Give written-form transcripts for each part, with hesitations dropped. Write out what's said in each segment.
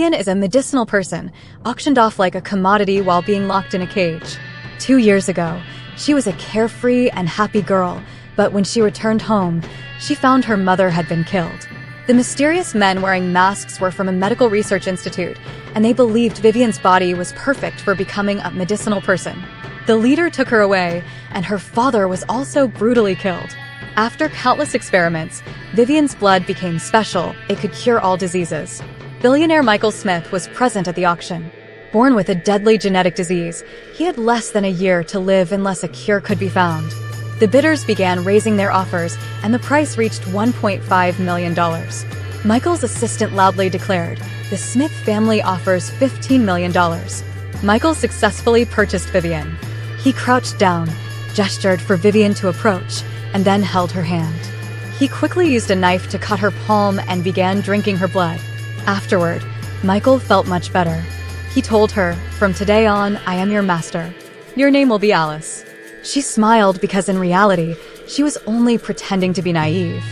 Vivian is a medicinal person, auctioned off like a commodity while being locked in a cage. 2 years ago, she was a carefree and happy girl, but when she returned home, she found her mother had been killed. The mysterious men wearing masks were from a medical research institute, and they believed Vivian's body was perfect for becoming a medicinal person. The leader took her away, and her father was also brutally killed. After countless experiments, Vivian's blood became special. It could cure all diseases. Billionaire Michael Smith was present at the auction. Born with a deadly genetic disease, he had less than a year to live unless a cure could be found. The bidders began raising their offers, and the price reached $1.5 million. Michael's assistant loudly declared, "The Smith family offers $15 million. Michael successfully purchased Vivian. He crouched down, gestured for Vivian to approach, and then held her hand. He quickly used a knife to cut her palm and began drinking her blood. Afterward, Michael felt much better. He told her, "From today on, I am your master. Your name will be Alice." She smiled because in reality, she was only pretending to be naive.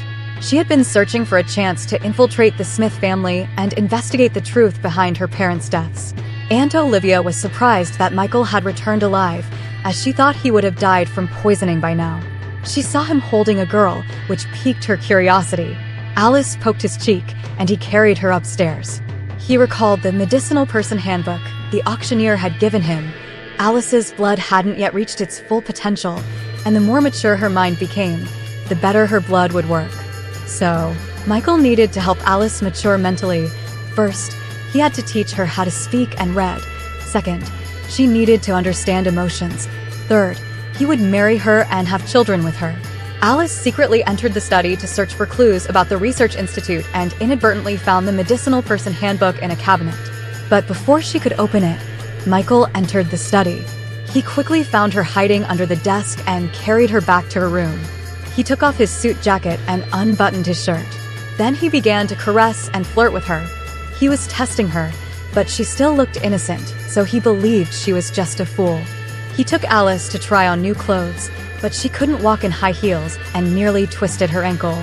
She had been searching for a chance to infiltrate the Smith family and investigate the truth behind her parents' deaths. Aunt Olivia was surprised that Michael had returned alive, as she thought he would have died from poisoning by now. She saw him holding a girl, which piqued her curiosity. Alice poked his cheek, and he carried her upstairs. He recalled the medicinal person handbook the auctioneer had given him. Alice's blood hadn't yet reached its full potential, and the more mature her mind became, the better her blood would work. So, Michael needed to help Alice mature mentally. First, he had to teach her how to speak and read. Second, she needed to understand emotions. Third, he would marry her and have children with her. Alice secretly entered the study to search for clues about the research institute and inadvertently found the medicinal person handbook in a cabinet. But before she could open it, Michael entered the study. He quickly found her hiding under the desk and carried her back to her room. He took off his suit jacket and unbuttoned his shirt. Then he began to caress and flirt with her. He was testing her, but she still looked innocent, so he believed she was just a fool. He took Alice to try on new clothes, but she couldn't walk in high heels and nearly twisted her ankle.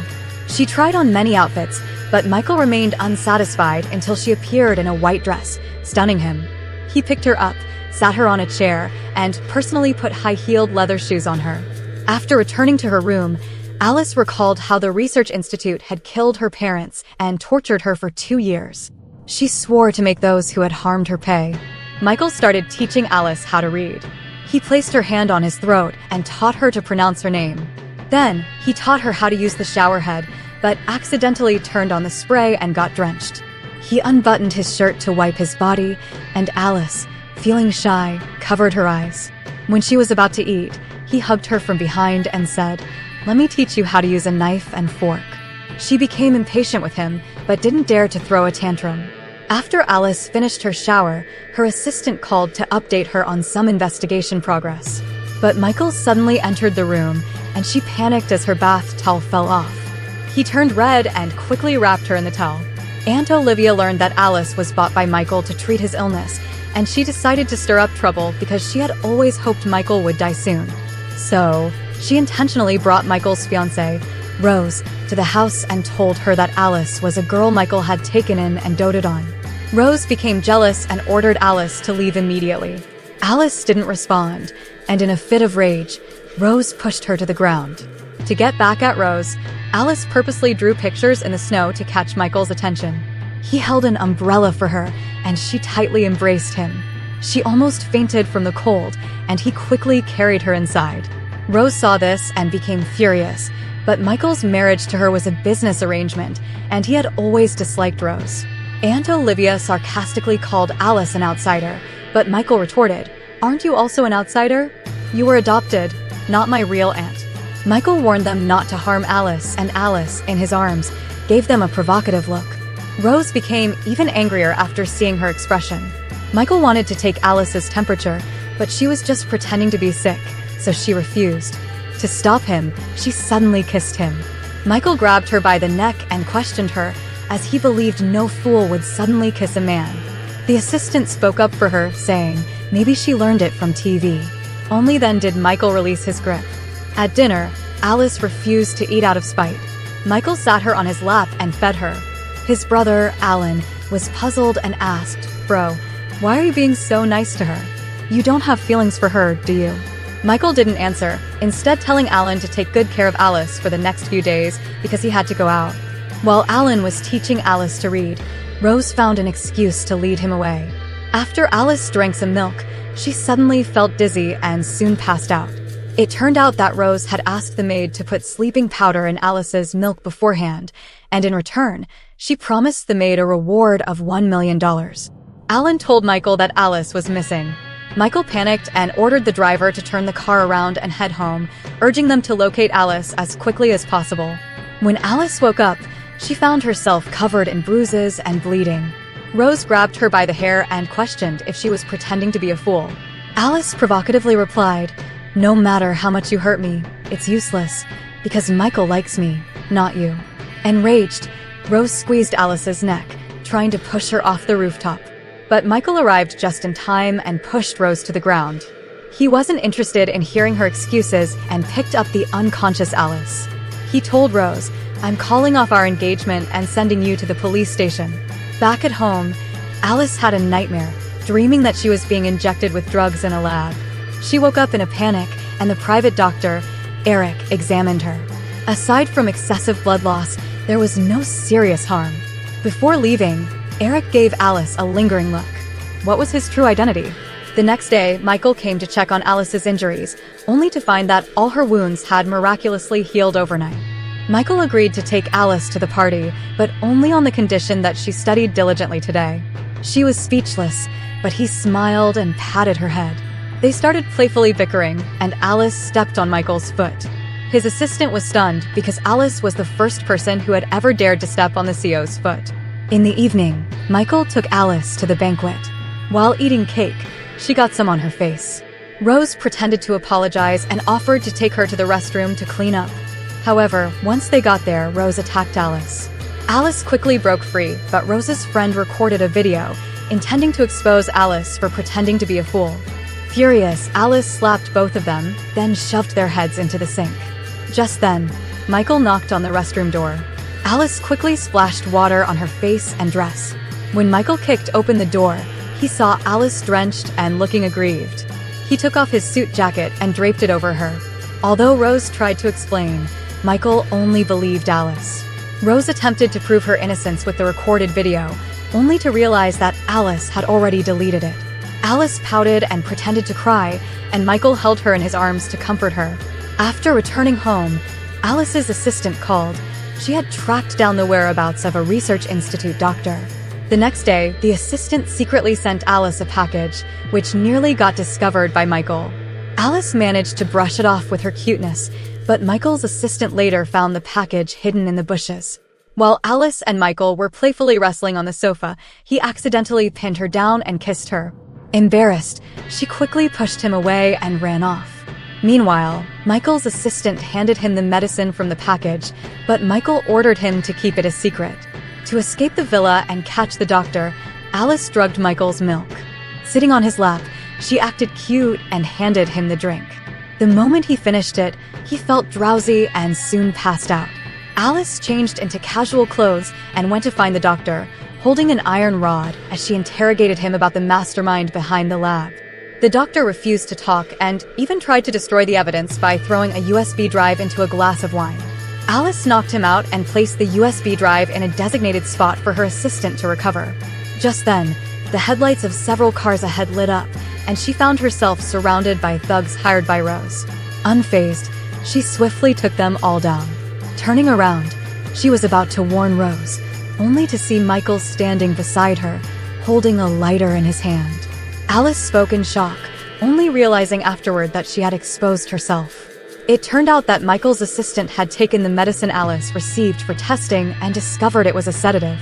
She tried on many outfits, but Michael remained unsatisfied until she appeared in a white dress, stunning him. He picked her up, sat her on a chair, and personally put high-heeled leather shoes on her. After returning to her room, Alice recalled how the research institute had killed her parents and tortured her for 2 years. She swore to make those who had harmed her pay. Michael started teaching Alice how to read. He placed her hand on his throat and taught her to pronounce her name. Then, he taught her how to use the shower head, but accidentally turned on the spray and got drenched. He unbuttoned his shirt to wipe his body, and Alice, feeling shy, covered her eyes. When she was about to eat, he hugged her from behind and said, "Let me teach you how to use a knife and fork." She became impatient with him, but didn't dare to throw a tantrum. After Alice finished her shower, her assistant called to update her on some investigation progress. But Michael suddenly entered the room, and she panicked as her bath towel fell off. He turned red and quickly wrapped her in the towel. Aunt Olivia learned that Alice was bought by Michael to treat his illness, and she decided to stir up trouble because she had always hoped Michael would die soon. So, she intentionally brought Michael's fiancée, Rose, to the house and told her that Alice was a girl Michael had taken in and doted on. Rose became jealous and ordered Alice to leave immediately. Alice didn't respond, and in a fit of rage, Rose pushed her to the ground. To get back at Rose, Alice purposely drew pictures in the snow to catch Michael's attention. He held an umbrella for her, and she tightly embraced him. She almost fainted from the cold, and he quickly carried her inside. Rose saw this and became furious, but Michael's marriage to her was a business arrangement, and he had always disliked Rose. Aunt Olivia sarcastically called Alice an outsider, but Michael retorted, "Aren't you also an outsider? You were adopted, not my real aunt." Michael warned them not to harm Alice, and Alice, in his arms, gave them a provocative look. Rose became even angrier after seeing her expression. Michael wanted to take Alice's temperature, but she was just pretending to be sick, so she refused. To stop him, she suddenly kissed him. Michael grabbed her by the neck and questioned her, as he believed no fool would suddenly kiss a man. The assistant spoke up for her, saying maybe she learned it from TV. Only then did Michael release his grip. At dinner, Alice refused to eat out of spite. Michael sat her on his lap and fed her. His brother, Alan, was puzzled and asked, "Bro, why are you being so nice to her? You don't have feelings for her, do you?" Michael didn't answer, instead telling Alan to take good care of Alice for the next few days because he had to go out. While Alan was teaching Alice to read, Rose found an excuse to lead him away. After Alice drank some milk, she suddenly felt dizzy and soon passed out. It turned out that Rose had asked the maid to put sleeping powder in Alice's milk beforehand, and in return, she promised the maid a reward of $1 million. Alan told Michael that Alice was missing. Michael panicked and ordered the driver to turn the car around and head home, urging them to locate Alice as quickly as possible. When Alice woke up, she found herself covered in bruises and bleeding. Rose grabbed her by the hair and questioned if she was pretending to be a fool. Alice provocatively replied, "No matter how much you hurt me, it's useless, because Michael likes me, not you." Enraged, Rose squeezed Alice's neck, trying to push her off the rooftop. But Michael arrived just in time and pushed Rose to the ground. He wasn't interested in hearing her excuses and picked up the unconscious Alice. He told Rose, "I'm calling off our engagement and sending you to the police station." Back at home, Alice had a nightmare, dreaming that she was being injected with drugs in a lab. She woke up in a panic, and the private doctor, Eric, examined her. Aside from excessive blood loss, there was no serious harm. Before leaving, Eric gave Alice a lingering look. What was his true identity? The next day, Michael came to check on Alice's injuries, only to find that all her wounds had miraculously healed overnight. Michael agreed to take Alice to the party, but only on the condition that she studied diligently today. She was speechless, but he smiled and patted her head. They started playfully bickering, and Alice stepped on Michael's foot. His assistant was stunned because Alice was the first person who had ever dared to step on the CO's foot. In the evening, Michael took Alice to the banquet. While eating cake, she got some on her face. Rose pretended to apologize and offered to take her to the restroom to clean up. However, once they got there, Rose attacked Alice. Alice quickly broke free, but Rose's friend recorded a video, intending to expose Alice for pretending to be a fool. Furious, Alice slapped both of them, then shoved their heads into the sink. Just then, Michael knocked on the restroom door. Alice quickly splashed water on her face and dress. When Michael kicked open the door, he saw Alice drenched and looking aggrieved. He took off his suit jacket and draped it over her. Although Rose tried to explain, Michael only believed Alice. Rose attempted to prove her innocence with the recorded video, only to realize that Alice had already deleted it. Alice pouted and pretended to cry, and Michael held her in his arms to comfort her. After returning home, Alice's assistant called. She had tracked down the whereabouts of a research institute doctor. The next day, the assistant secretly sent Alice a package, which nearly got discovered by Michael. Alice managed to brush it off with her cuteness, but Michael's assistant later found the package hidden in the bushes. While Alice and Michael were playfully wrestling on the sofa, he accidentally pinned her down and kissed her. Embarrassed, she quickly pushed him away and ran off. Meanwhile, Michael's assistant handed him the medicine from the package, but Michael ordered him to keep it a secret. To escape the villa and catch the doctor, Alice drugged Michael's milk. Sitting on his lap, she acted cute and handed him the drink. The moment he finished it, he felt drowsy and soon passed out. Alice changed into casual clothes and went to find the doctor, holding an iron rod as she interrogated him about the mastermind behind the lab. The doctor refused to talk and even tried to destroy the evidence by throwing a USB drive into a glass of wine. Alice knocked him out and placed the USB drive in a designated spot for her assistant to recover. Just then, the headlights of several cars ahead lit up, and she found herself surrounded by thugs hired by Rose. Unfazed, she swiftly took them all down. Turning around, she was about to warn Rose, only to see Michael standing beside her, holding a lighter in his hand. Alice spoke in shock, only realizing afterward that she had exposed herself. It turned out that Michael's assistant had taken the medicine Alice received for testing and discovered it was a sedative.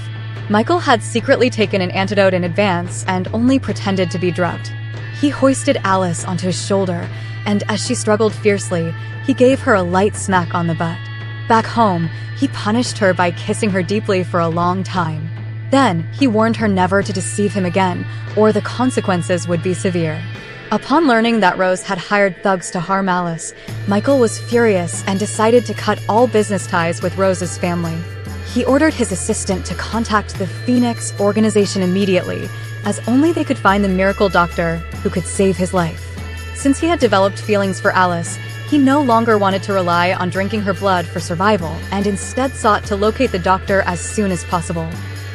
Michael had secretly taken an antidote in advance and only pretended to be drugged. He hoisted Alice onto his shoulder, and as she struggled fiercely, he gave her a light smack on the butt. Back home, he punished her by kissing her deeply for a long time. Then, he warned her never to deceive him again, or the consequences would be severe. Upon learning that Rose had hired thugs to harm Alice, Michael was furious and decided to cut all business ties with Rose's family. He ordered his assistant to contact the Phoenix organization immediately, as only they could find the miracle doctor who could save his life. Since he had developed feelings for Alice, he no longer wanted to rely on drinking her blood for survival and instead sought to locate the doctor as soon as possible.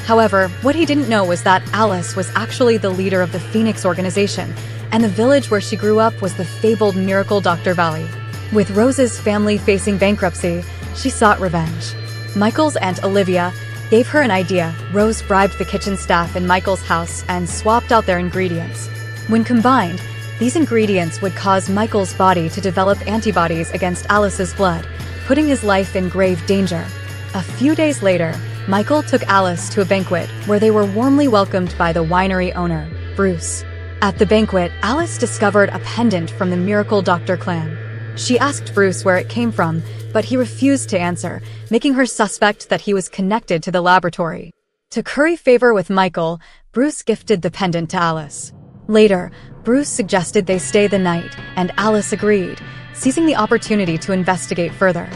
However, what he didn't know was that Alice was actually the leader of the Phoenix organization, and the village where she grew up was the fabled Miracle Doctor Valley. With Rose's family facing bankruptcy, she sought revenge. Michael's Aunt Olivia gave her an idea. Rose bribed the kitchen staff in Michael's house and swapped out their ingredients. When combined, these ingredients would cause Michael's body to develop antibodies against Alice's blood, putting his life in grave danger. A few days later, Michael took Alice to a banquet where they were warmly welcomed by the winery owner, Bruce. At the banquet, Alice discovered a pendant from the Miracle Doctor clan. She asked Bruce where it came from, but he refused to answer, making her suspect that he was connected to the laboratory. To curry favor with Michael, Bruce gifted the pendant to Alice. Later, Bruce suggested they stay the night, and Alice agreed, seizing the opportunity to investigate further.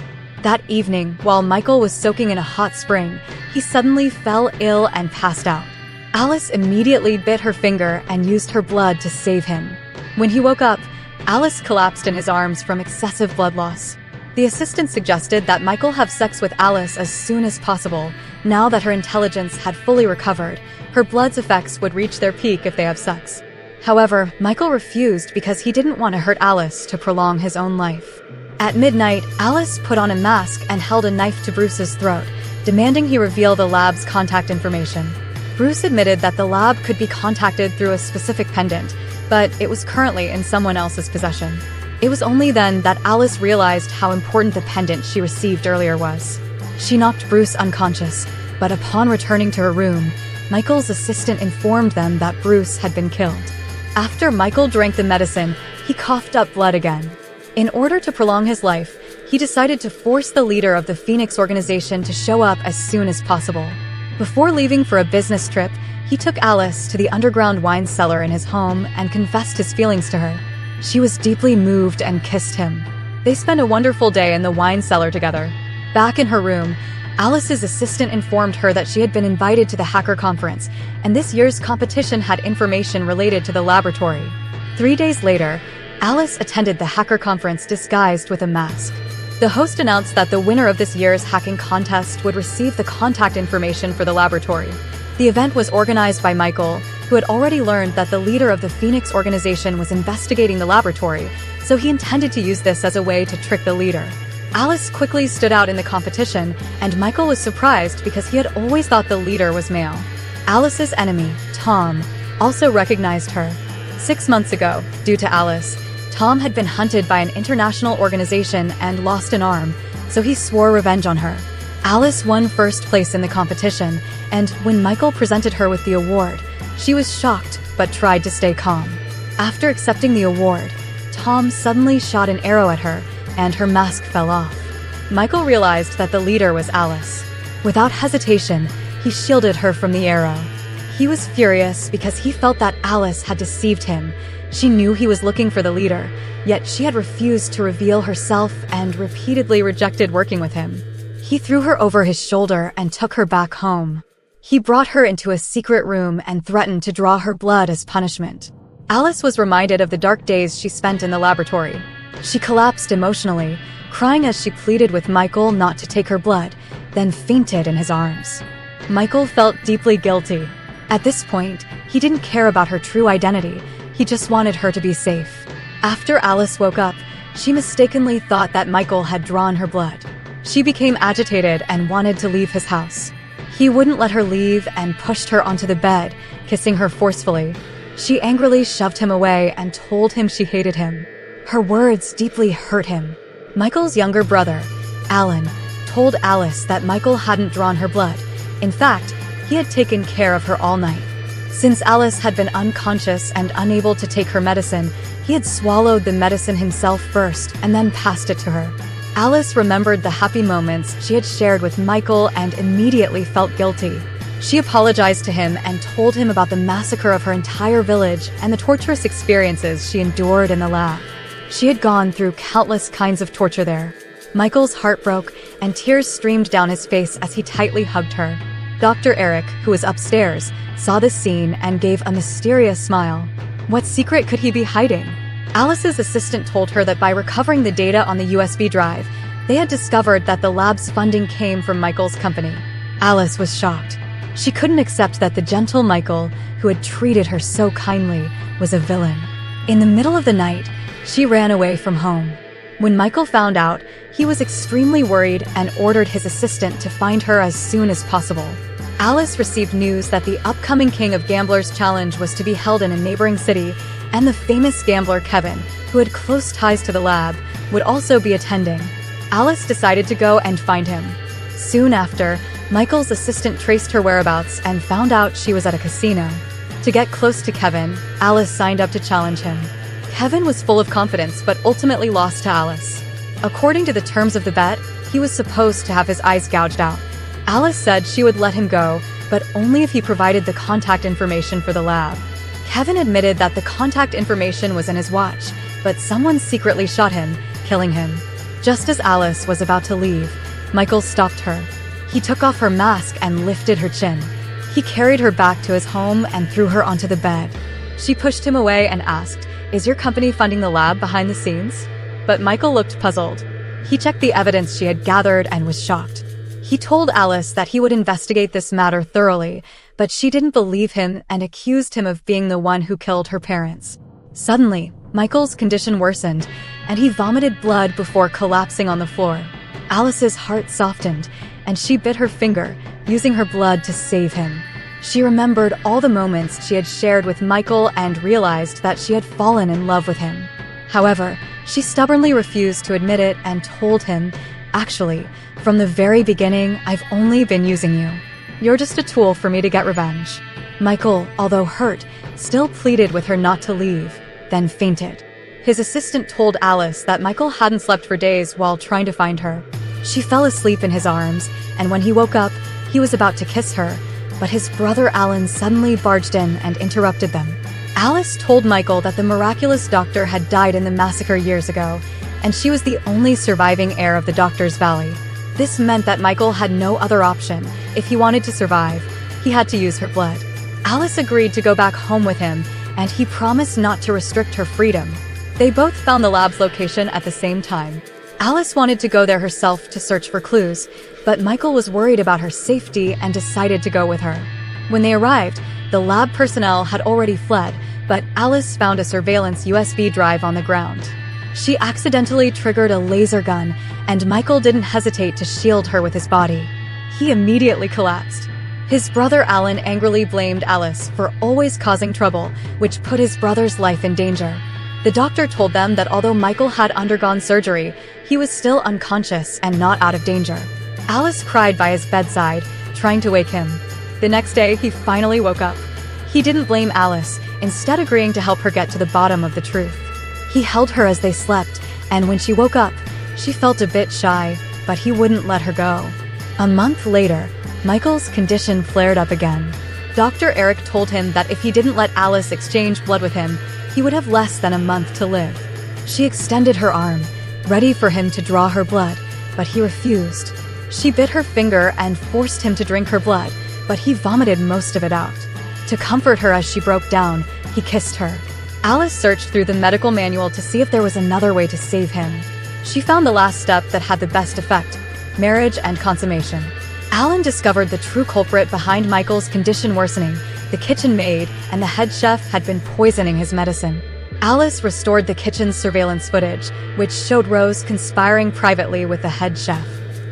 That evening, while Michael was soaking in a hot spring, he suddenly fell ill and passed out. Alice immediately bit her finger and used her blood to save him. When he woke up, Alice collapsed in his arms from excessive blood loss. The assistant suggested that Michael have sex with Alice as soon as possible. Now that her intelligence had fully recovered, her blood's effects would reach their peak if they have sex. However, Michael refused because he didn't want to hurt Alice to prolong his own life. At midnight, Alice put on a mask and held a knife to Bruce's throat, demanding he reveal the lab's contact information. Bruce admitted that the lab could be contacted through a specific pendant, but it was currently in someone else's possession. It was only then that Alice realized how important the pendant she received earlier was. She knocked Bruce unconscious, but upon returning to her room, Michael's assistant informed them that Bruce had been killed. After Michael drank the medicine, he coughed up blood again. In order to prolong his life, he decided to force the leader of the Phoenix organization to show up as soon as possible. Before leaving for a business trip, he took Alice to the underground wine cellar in his home and confessed his feelings to her. She was deeply moved and kissed him. They spent a wonderful day in the wine cellar together. Back in her room, Alice's assistant informed her that she had been invited to the hacker conference, and this year's competition had information related to the laboratory. 3 days later, Alice attended the hacker conference disguised with a mask. The host announced that the winner of this year's hacking contest would receive the contact information for the laboratory. The event was organized by Michael, who had already learned that the leader of the Phoenix organization was investigating the laboratory, so he intended to use this as a way to trick the leader. Alice quickly stood out in the competition, and Michael was surprised because he had always thought the leader was male. Alice's enemy, Tom, also recognized her. 6 months ago, due to Alice, Tom had been hunted by an international organization and lost an arm, so he swore revenge on her. Alice won first place in the competition, and when Michael presented her with the award, she was shocked but tried to stay calm. After accepting the award, Tom suddenly shot an arrow at her, and her mask fell off. Michael realized that the leader was Alice. Without hesitation, he shielded her from the arrow. He was furious because he felt that Alice had deceived him. She knew he was looking for the leader, yet she had refused to reveal herself and repeatedly rejected working with him. He threw her over his shoulder and took her back home. He brought her into a secret room and threatened to draw her blood as punishment. Alice was reminded of the dark days she spent in the laboratory. She collapsed emotionally, crying as she pleaded with Michael not to take her blood, then fainted in his arms. Michael felt deeply guilty. At this point, he didn't care about her true identity. He just wanted her to be safe. After Alice woke up, she mistakenly thought that Michael had drawn her blood. She became agitated and wanted to leave his house. He wouldn't let her leave and pushed her onto the bed, kissing her forcefully. She angrily shoved him away and told him she hated him. Her words deeply hurt him. Michael's younger brother, Alan, told Alice that Michael hadn't drawn her blood. In fact, he had taken care of her all night. Since Alice had been unconscious and unable to take her medicine, he had swallowed the medicine himself first and then passed it to her. Alice remembered the happy moments she had shared with Michael and immediately felt guilty. She apologized to him and told him about the massacre of her entire village and the torturous experiences she endured in the lab. She had gone through countless kinds of torture there. Michael's heart broke, and tears streamed down his face as he tightly hugged her. Dr. Eric, who was upstairs, saw this scene and gave a mysterious smile. What secret could he be hiding? Alice's assistant told her that by recovering the data on the USB drive, they had discovered that the lab's funding came from Michael's company. Alice was shocked. She couldn't accept that the gentle Michael, who had treated her so kindly, was a villain. In the middle of the night, she ran away from home. When Michael found out, he was extremely worried and ordered his assistant to find her as soon as possible. Alice received news that the upcoming King of Gamblers challenge was to be held in a neighboring city, and the famous gambler Kevin, who had close ties to the lab, would also be attending. Alice decided to go and find him. Soon after, Michael's assistant traced her whereabouts and found out she was at a casino. To get close to Kevin, Alice signed up to challenge him. Kevin was full of confidence but ultimately lost to Alice. According to the terms of the bet, he was supposed to have his eyes gouged out. Alice said she would let him go, but only if he provided the contact information for the lab. Kevin admitted that the contact information was in his watch, but someone secretly shot him, killing him. Just as Alice was about to leave, Michael stopped her. He took off her mask and lifted her chin. He carried her back to his home and threw her onto the bed. She pushed him away and asked, "Is your company funding the lab behind the scenes?" But Michael looked puzzled. He checked the evidence she had gathered and was shocked. He told Alice that he would investigate this matter thoroughly, but she didn't believe him and accused him of being the one who killed her parents. Suddenly, Michael's condition worsened, and he vomited blood before collapsing on the floor. Alice's heart softened, and she bit her finger, using her blood to save him. She remembered all the moments she had shared with Michael and realized that she had fallen in love with him. However, she stubbornly refused to admit it and told him, "Actually, from the very beginning, I've only been using you. You're just a tool for me to get revenge." Michael, although hurt, still pleaded with her not to leave, then fainted. His assistant told Alice that Michael hadn't slept for days while trying to find her. She fell asleep in his arms, and when he woke up, he was about to kiss her, but his brother Alan suddenly barged in and interrupted them. Alice told Michael that the miraculous doctor had died in the massacre years ago, and she was the only surviving heir of the Doctor's Valley. This meant that Michael had no other option. If he wanted to survive, he had to use her blood. Alice agreed to go back home with him, and he promised not to restrict her freedom. They both found the lab's location at the same time. Alice wanted to go there herself to search for clues, but Michael was worried about her safety and decided to go with her. When they arrived, the lab personnel had already fled, but Alice found a surveillance USB drive on the ground. She accidentally triggered a laser gun, and Michael didn't hesitate to shield her with his body. He immediately collapsed. His brother Alan angrily blamed Alice for always causing trouble, which put his brother's life in danger. The doctor told them that although Michael had undergone surgery, he was still unconscious and not out of danger. Alice cried by his bedside, trying to wake him. The next day, he finally woke up. He didn't blame Alice, instead agreeing to help her get to the bottom of the truth. He held her as they slept, and when she woke up, she felt a bit shy, but he wouldn't let her go. A month later, Michael's condition flared up again. Dr. Eric told him that if he didn't let Alice exchange blood with him, he would have less than a month to live. She extended her arm, ready for him to draw her blood, but he refused. She bit her finger and forced him to drink her blood, but he vomited most of it out. To comfort her as she broke down, he kissed her. Alice searched through the medical manual to see if there was another way to save him. She found the last step that had the best effect: marriage and consummation. Alan discovered the true culprit behind Michael's condition worsening. The kitchen maid and the head chef had been poisoning his medicine. Alice restored the kitchen's surveillance footage, which showed Rose conspiring privately with the head chef.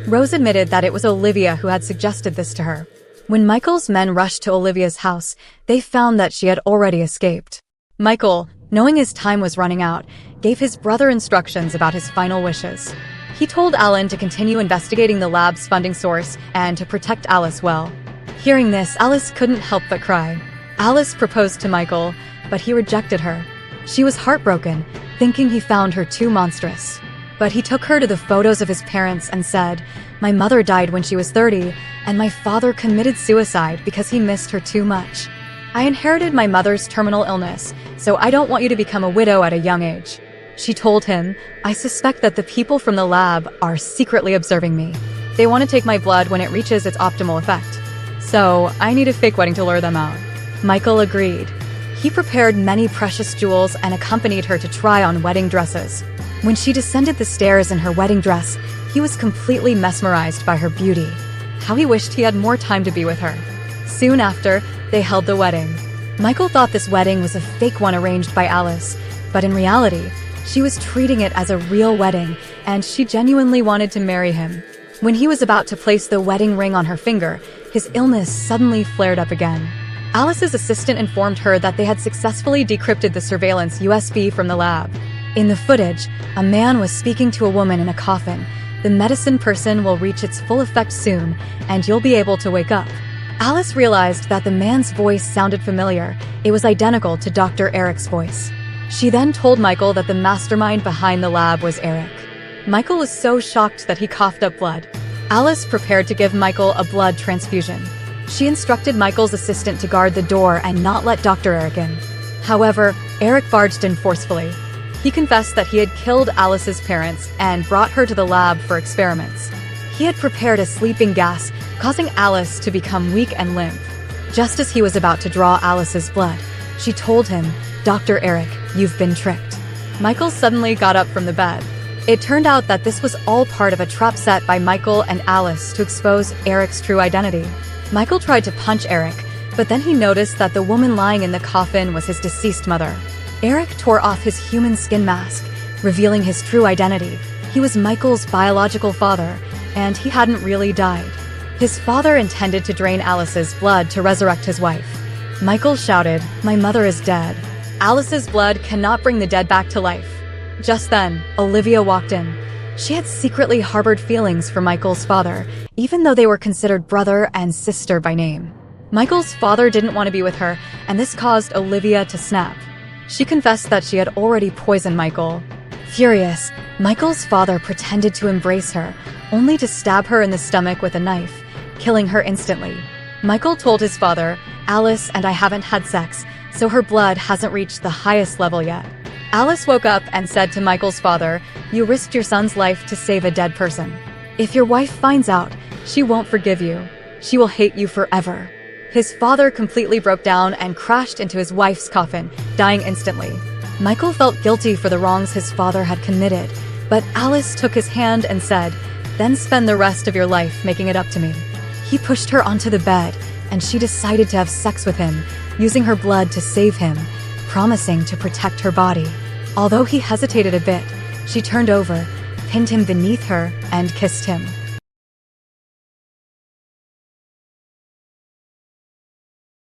Rose admitted that it was Olivia who had suggested this to her. When Michael's men rushed to Olivia's house, they found that she had already escaped. Michael, knowing his time was running out, gave his brother instructions about his final wishes. He told Alan to continue investigating the lab's funding source and to protect Alice well. Hearing this, Alice couldn't help but cry. Alice proposed to Michael, but he rejected her. She was heartbroken, thinking he found her too monstrous. But he took her to the photos of his parents and said, "My mother died when she was 30, and my father committed suicide because he missed her too much. I inherited my mother's terminal illness, so I don't want you to become a widow at a young age." She told him, "I suspect that the people from the lab are secretly observing me. They want to take my blood when it reaches its optimal effect. So, I need a fake wedding to lure them out." Michael agreed. He prepared many precious jewels and accompanied her to try on wedding dresses. When she descended the stairs in her wedding dress, he was completely mesmerized by her beauty. How he wished he had more time to be with her. Soon after, they held the wedding. Michael thought this wedding was a fake one arranged by Alice, but in reality, she was treating it as a real wedding, and she genuinely wanted to marry him. When he was about to place the wedding ring on her finger, his illness suddenly flared up again. Alice's assistant informed her that they had successfully decrypted the surveillance USB from the lab. In the footage, a man was speaking to a woman in a coffin. "The medicine person will reach its full effect soon, and you'll be able to wake up." Alice realized that the man's voice sounded familiar. It was identical to Dr. Eric's voice. She then told Michael that the mastermind behind the lab was Eric. Michael was so shocked that he coughed up blood. Alice prepared to give Michael a blood transfusion. She instructed Michael's assistant to guard the door and not let Dr. Eric in. However, Eric barged in forcefully. He confessed that he had killed Alice's parents and brought her to the lab for experiments. He had prepared a sleeping gas, causing Alice to become weak and limp. Just as he was about to draw Alice's blood, she told him, "Dr. Eric, you've been tricked." Michael suddenly got up from the bed. It turned out that this was all part of a trap set by Michael and Alice to expose Eric's true identity. Michael tried to punch Eric, but then he noticed that the woman lying in the coffin was his deceased mother. Eric tore off his human skin mask, revealing his true identity. He was Michael's biological father, and he hadn't really died. His father intended to drain Alice's blood to resurrect his wife. Michael shouted, "My mother is dead. Alice's blood cannot bring the dead back to life." Just then, Olivia walked in. She had secretly harbored feelings for Michael's father, even though they were considered brother and sister by name. Michael's father didn't want to be with her, and this caused Olivia to snap. She confessed that she had already poisoned Michael. Furious, Michael's father pretended to embrace her, only to stab her in the stomach with a knife, killing her instantly. Michael told his father, "Alice and I haven't had sex, so her blood hasn't reached the highest level yet." Alice woke up and said to Michael's father, "You risked your son's life to save a dead person. If your wife finds out, she won't forgive you. She will hate you forever." His father completely broke down and crashed into his wife's coffin, dying instantly. Michael felt guilty for the wrongs his father had committed, but Alice took his hand and said, "Then spend the rest of your life making it up to me." He pushed her onto the bed, and she decided to have sex with him, using her blood to save him, promising to protect her body. Although he hesitated a bit, she turned over, pinned him beneath her, and kissed him.